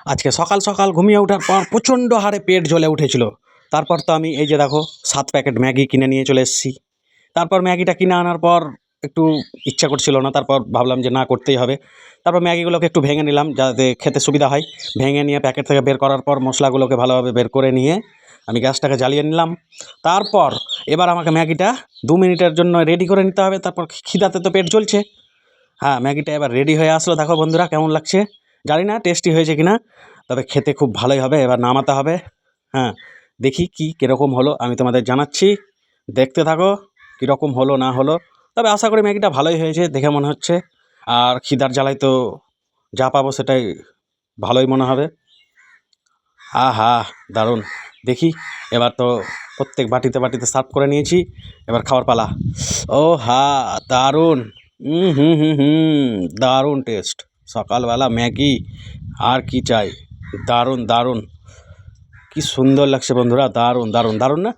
আজকে সকাল সকাল ঘুমিয়ে ওঠার পর প্রচণ্ড হারে পেট জ্বলে উঠেছিল। তারপর তো আমি এই যে দেখো 7 প্যাকেট ম্যাগি কিনে নিয়ে চলে এসেছি। তারপর ম্যাগিটা কিনে আনার পর একটু ইচ্ছা করছিল না, তারপর ভাবলাম যে না করতেই হবে। তারপর ম্যাগিগুলোকে একটু ভেঙে নিলাম যাতে খেতে সুবিধা হয়। ভেঙে নিয়ে প্যাকেট থেকে বের করার পর মশলাগুলোকে ভালোভাবে বের করে নিয়ে আমি গ্যাসটাকে জ্বালিয়ে নিলাম। তারপর এবার আমাকে ম্যাগিটা 2 মিনিটের জন্য রেডি করে নিতে হবে। তারপর খিদাতে তো পেট জ্বলছে। হ্যাঁ, ম্যাগিটা এবার রেডি হয়ে আসলো। দেখো বন্ধুরা কেমন লাগছে, জানি না টেস্টি হয়েছে কিনা, তবে খেতে খুব ভালোই হবে। এবার নামাতে হবে। হ্যাঁ, দেখি কীরকম হলো আমি তোমাদের জানাচ্ছি। দেখতে থাকো কীরকম হলো না হলো, তবে আশা করি ম্যাগিটা ভালোই হয়েছে দেখে মনে হচ্ছে। আর খিদার জ্বালায় তো যা পাবো সেটাই ভালোই মনে হবে। আহা, দারুণ। দেখি এবার তো প্রত্যেক বাটিতে বাটিতে সার্ভ করে নিয়েছি, এবার খাওয়ার পালা। ও হা, দারুণ। হুম হুম হুম, দারুণ টেস্ট। সকালবেলা ম্যাগি, আর কি চাই। দারুণ দারুণ, কি সুন্দর লাগছে বন্ধুরা, দারুণ দারুণ দারুণ না।